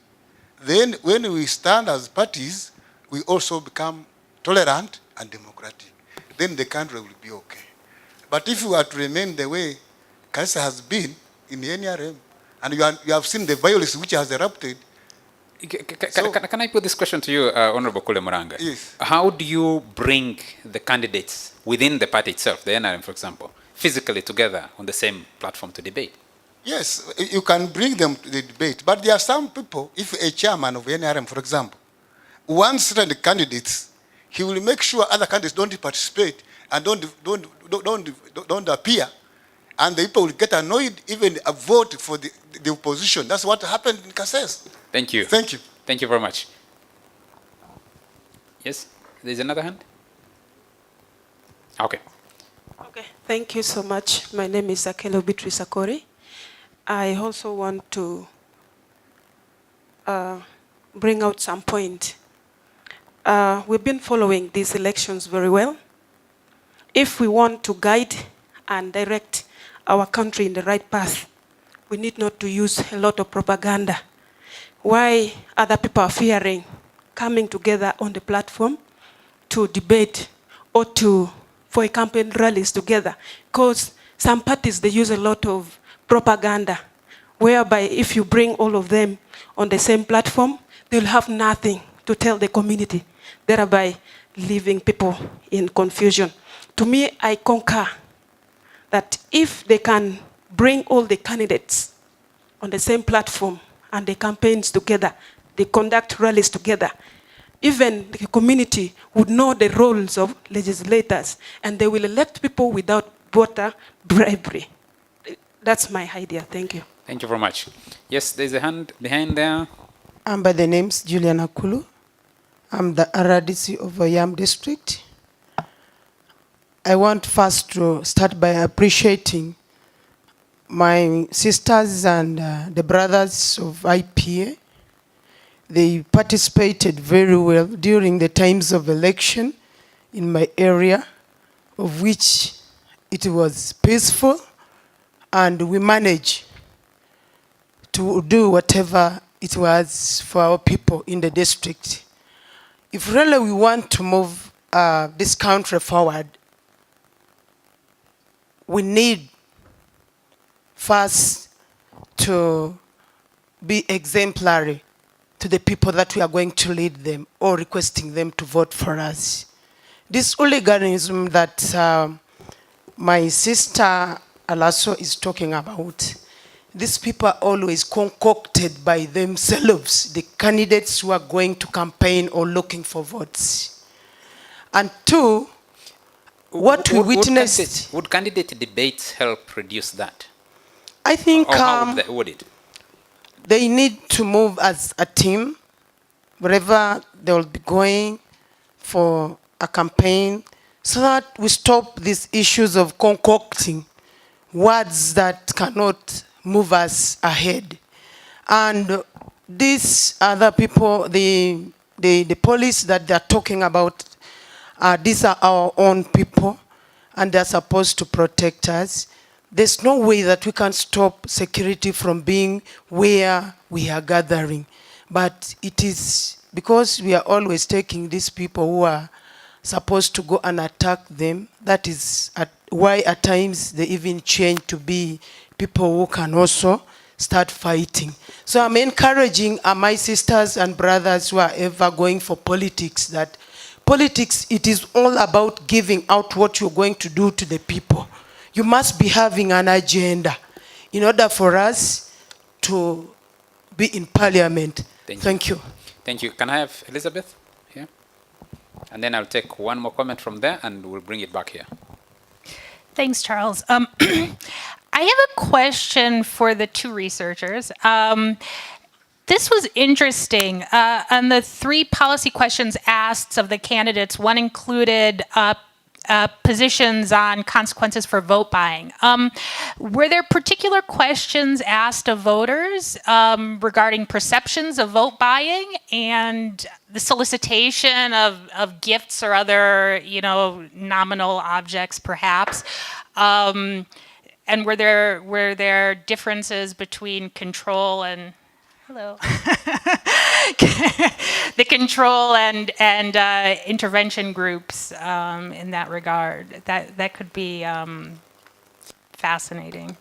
Then when we stand as parties, we also become tolerant and democratic. Then the country will be okay. But if we are to remain the way Kasese has been in the NRM, and you have seen the violence which has erupted. Can I put this question to you, Honorable Kule Muranga? Yes. How do you bring the candidates within the party itself, the NRM, for example, physically together on the same platform to debate? Yes, you can bring them to the debate. But there are some people, if a chairman of NRM, for example, wants certain candidates, he will make sure other candidates don't participate and don't appear. And the people will get annoyed, even a vote for the opposition. That's what happened in Kasese. Thank you. Thank you. Thank you very much. Yes, there's another hand. Okay. Okay, thank you so much. My name is Akelo Beatrice Akori. I also want to bring out some point. We've been following these elections very well. If we want to guide and direct our country in the right path, we need not to use a lot of propaganda. Why other people are fearing coming together on the platform to debate or for a campaign rallies together? Because some parties, they use a lot of propaganda, whereby if you bring all of them on the same platform, they'll have nothing to tell the community, thereby leaving people in confusion. To me, I concur that if they can bring all the candidates on the same platform and the campaigns together, they conduct rallies together, even the community would know the roles of legislators and they will elect people without voter bribery. That's my idea. Thank you. Thank you very much. Yes, there's a hand behind there. I'm by the name's Juliana Kulu. I'm the RDC of Yam District. I want first to start by appreciating my sisters and the brothers of IPA. They participated very well during the times of election in my area, of which it was peaceful, and we managed to do whatever it was for our people in the district. If really we want to move this country forward, we need first to be exemplary to the people that we are going to lead them or requesting them to vote for us. This hooliganism that my sister Alaso is talking about, these people are always concocted by themselves, the candidates who are going to campaign or looking for votes. And two, what we witnessed... Would candidate debates help reduce that? I think or how would it? They need to move as a team, wherever they will be going for a campaign, so that we stop these issues of concocting words that cannot move us ahead. And these other people, the police that they're talking about, these are our own people, and they're supposed to protect us. There's no way that we can stop security from being where we are gathering. But it is because we are always taking these people who are supposed to go and attack them. That is why at times they even change to be people who can also start fighting. So I'm encouraging my sisters and brothers who are ever going for politics that politics, it is all about giving out what you're going to do to the people. You must be having an agenda in order for us to be in parliament. Thank you. Thank you. Can I have Elizabeth here? And then I'll take one more comment from there and we'll bring it back here. Thanks, Charles. I have a question for the two researchers. This was interesting. On the 3 policy questions asked of the candidates, one included positions on consequences for vote buying. Were there particular questions asked of voters regarding perceptions of vote buying and the solicitation of gifts or other, nominal objects, perhaps? And were there differences between control and the control and intervention groups in that regard? That could be fascinating.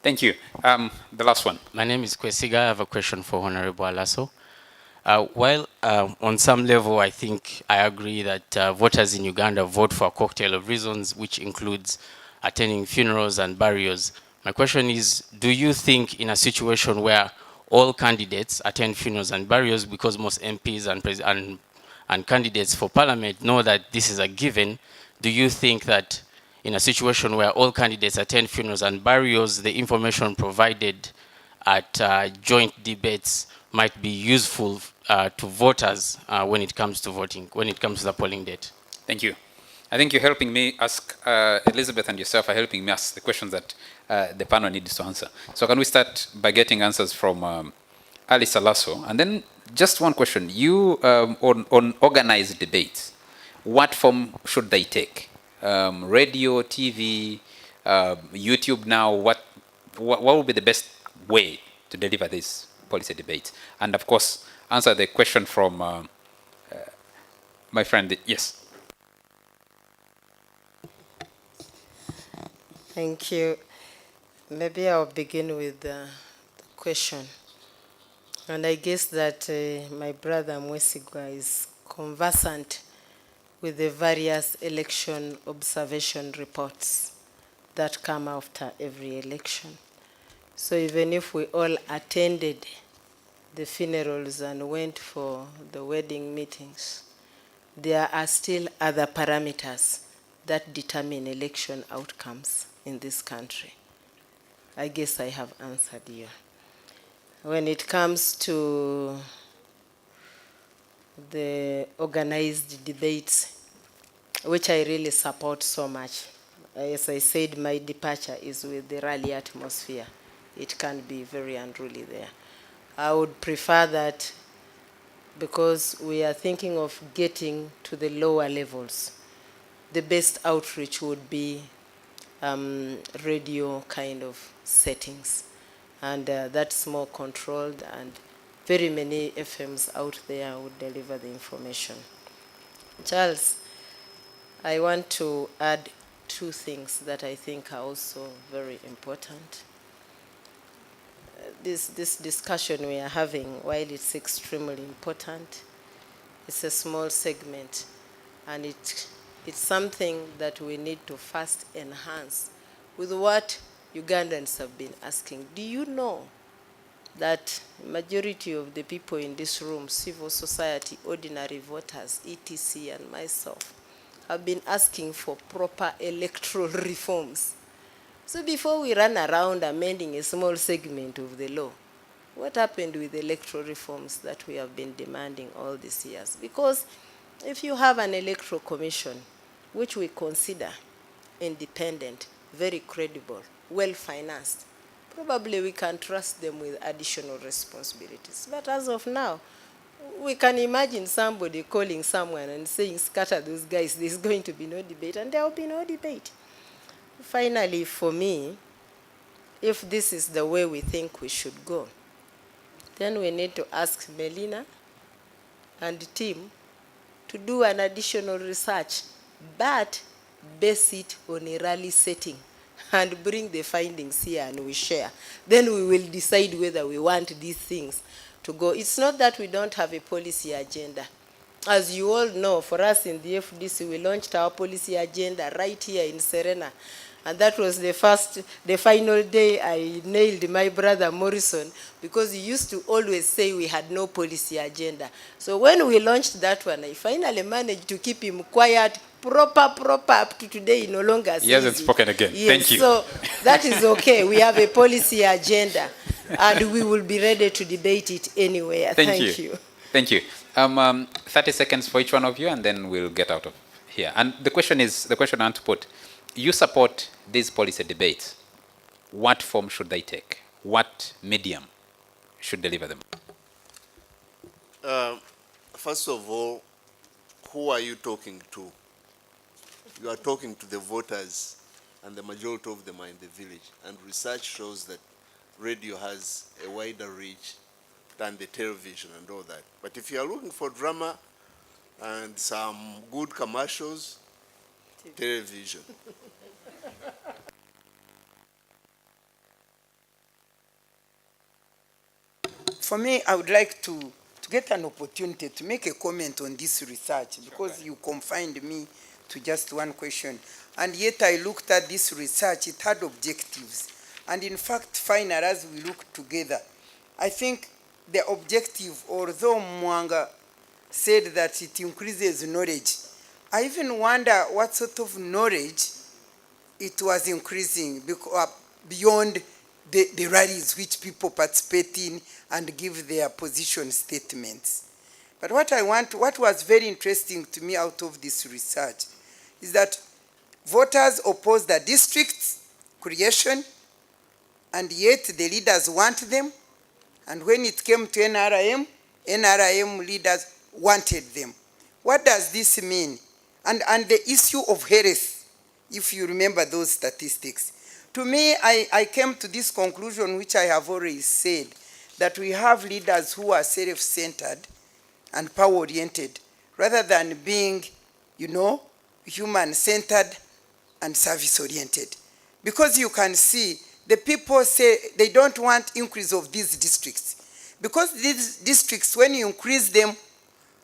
Thank you. The last one. My name is Kwesiga. I have a question for Honorable Alaso. While on some level I think I agree that voters in Uganda vote for a cocktail of reasons, which includes attending funerals and burials, my question is, do you think in a situation where all candidates attend funerals and burials, because most MPs and candidates for parliament know that this is a given, do you think that in a situation where all candidates attend funerals and burials, the information provided at joint debates might be useful to voters when it comes to voting, when it comes to the polling date? Thank you. I think you're helping me ask, Elizabeth and yourself are helping me ask the questions that the panel needs to answer. So can we start by getting answers from Alice Alaso? And then just one question. You, on organized debates, what form should they take? Radio, TV, YouTube now? What would be the best way to deliver these policy debates? And of course, answer the question from my friend. Yes. Thank you. Maybe I'll begin with the question. And I guess that my brother Mwesigwa is conversant with the various election observation reports that come after every election. So even if we all attended the funerals and went for the wedding meetings, there are still other parameters that determine election outcomes in this country. I guess I have answered you. When it comes to the organized debates, which I really support so much, as I said, my departure is with the rally atmosphere. It can be very unruly there. I would prefer that, because we are thinking of getting to the lower levels, the best outreach would be radio kind of settings. And that's more controlled, and very many FMs out there would deliver the information. Charles, I want to add 2 things that I think are also very important. this discussion we are having, while it's extremely important, it's a small segment, and it's something that we need to first enhance with what Ugandans have been asking. Do you know that majority of the people in this room, civil society, ordinary voters, etc., and myself, have been asking for proper electoral reforms? So before we run around amending a small segment of the law, what happened with electoral reforms that we have been demanding all these years? Because if you have an electoral commission, which we consider independent, very credible, well-financed, probably we can trust them with additional responsibilities. But as of now, we can imagine somebody calling someone and saying, scatter those guys, there's going to be no debate, and there will be no debate. Finally, for me, if this is the way we think we should go, then we need to ask Melina and the team to do an additional research, but base it on a rally setting and bring the findings here and we share. Then we will decide whether we want these things to go. It's not that we don't have a policy agenda. As you all know, for us in the FDC, we launched our policy agenda right here in Serena. And that was the final day I nailed my brother Morrison, because he used to always say we had no policy agenda. So when we launched that one, I finally managed to keep him quiet, proper, up to today, he no longer says He hasn't spoken again. Yes, thank you. So that is okay. We have a policy agenda, and we will be ready to debate it anywhere. Thank you. Thank you. 30 seconds for each one of you, and then we'll get out of here. And the question I want to put, you support these policy debates. What form should they take? What medium should deliver them? First of all, who are you talking to? You are talking to the voters, and the majority of them are in the village. And research shows that radio has a wider reach than the television and all that. But if you are looking for drama and some good commercials, television. For me, I would like to get an opportunity to make a comment on this research, because you confined me to just one question. And yet I looked at this research, it had objectives. And in fact, finally, as we look together, I think the objective, although Mwanga said that it increases knowledge, I even wonder what sort of knowledge it was increasing beyond the rallies which people participate in and give their position statements. But what was very interesting to me out of this research is that voters oppose the districts creation, and yet the leaders want them. And when it came to NRM leaders wanted them. What does this mean? And the issue of health, if you remember those statistics. To me, I came to this conclusion, which I have already said, that we have leaders who are self-centered and power-oriented, rather than being, human-centered and service-oriented. Because you can see, the people say they don't want increase of these districts. Because these districts, when you increase them,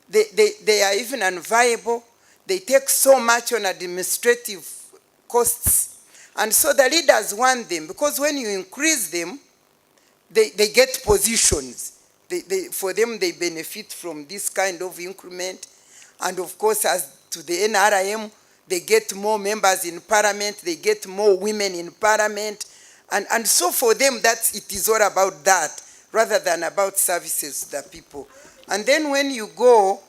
they are even unviable. They take so much on administrative costs. And so the leaders want them, because when you increase them, they get positions. For them, they benefit from this kind of increment. And of course, as to the NRM, they get more members in parliament, they get more women in parliament. And so for them, it is all about that, rather than about services to the people. And then when you go,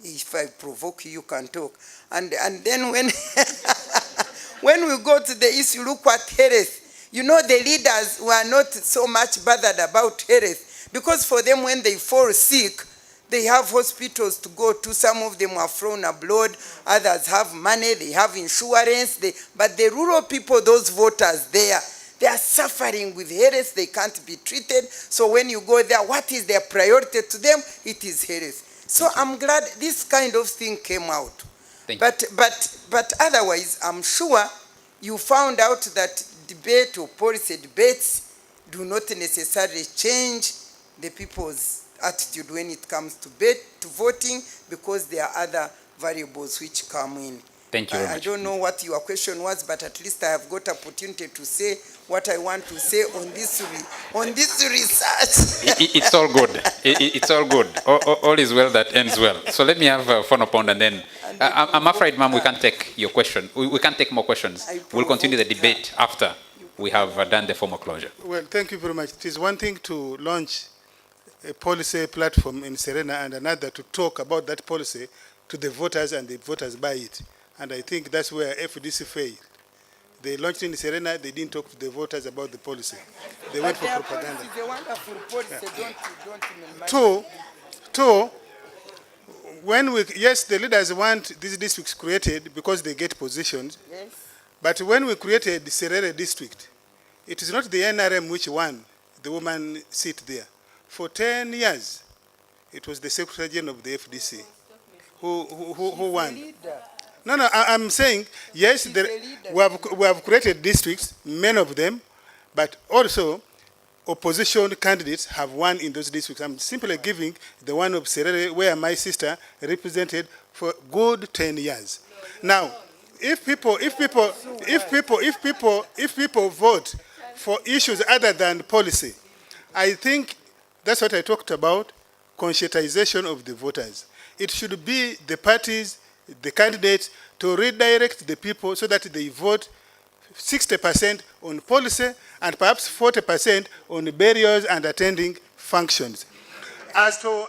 if I provoke you, you can talk. And then when, when we go to the issue, look at health. The leaders were not so much bothered about health, because for them, when they fall sick, they have hospitals to go to. Some of them are flown abroad. Others have money. They have insurance. But the rural people, those voters there, they are suffering with health. They can't be treated. So when you go there, what is their priority to them? It is health. So I'm glad this kind of thing came out. But otherwise, I'm sure you found out that debate or policy debates, do not necessarily change the people's attitude when it comes to voting, because there are other variables which come in. Thank you very I much. don't know what your question was, but at least I have got opportunity to say what I want to say on this research. It's all good. It's all good. All is well that ends well. So let me have Opondo, and then I'm afraid, ma'am, we can't take your question. We can't take more questions. We'll continue the debate after we have done the formal closure. Well, thank you very much. It is one thing to launch a policy platform in Serena and another to talk about that policy to the voters and the voters buy it. And I think that's where FDC failed. They launched in Serena, they didn't talk to the voters about the policy. They went for propaganda. It's a wonderful policy, don't Two, yes, the leaders want these districts created because they get positions. Yes. But when we created the Serena district, it is not the NRM which won the woman seat there. For 10 years, it was the Secretary General of the FDC who won. No, I'm saying, yes, we have created districts, many of them, but also opposition candidates have won in those districts. I'm simply giving the one of Serena, where my sister represented for good 10 years. Now, if people vote for issues other than policy, I think that's what I talked about, conscientization of the voters. It should be the parties, the candidates, to redirect the people so that they vote 60% on policy and perhaps 40% on barriers and attending functions. As to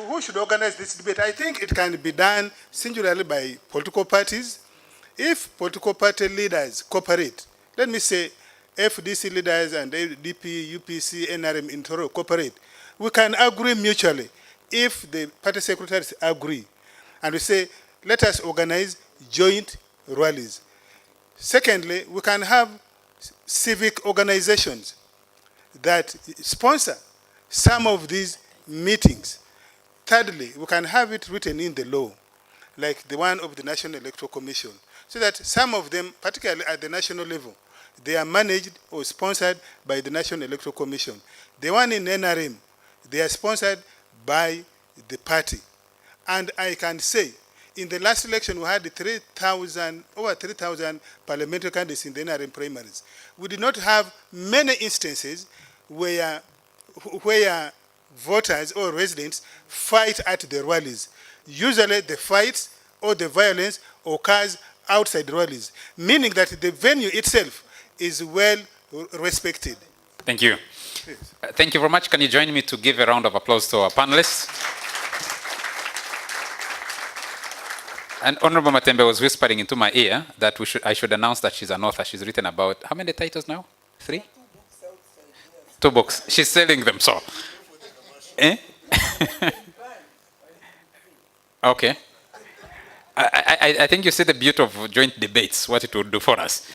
who should organize this debate, I think it can be done singularly by political parties. If political party leaders cooperate, let me say FDC leaders and DP, UPC, NRM, Intoro cooperate, we can agree mutually if the party secretaries agree. And we say, let us organize joint rallies. Secondly, we can have civic organizations that sponsor some of these meetings. Thirdly, we can have it written in the law, like the one of the National Electoral Commission, so that some of them, particularly at the national level, they are managed or sponsored by the National Electoral Commission. The one in NRM, they are sponsored by the party. And I can say, in the last election, we had over 3,000 parliamentary candidates in the NRM primaries. We did not have many instances where voters or residents fight at the rallies. Usually the fights or the violence occurs outside rallies, meaning that the venue itself is well respected. Thank you. Thank you very much. Can you join me to give a round of applause to our panelists? And Honorable Matembe was whispering into my ear that I should announce that she's an author. She's written about, how many titles now? 3? 2 books. She's selling them, so. Eh? Okay. I think you see the beauty of joint debates, what it would do for us.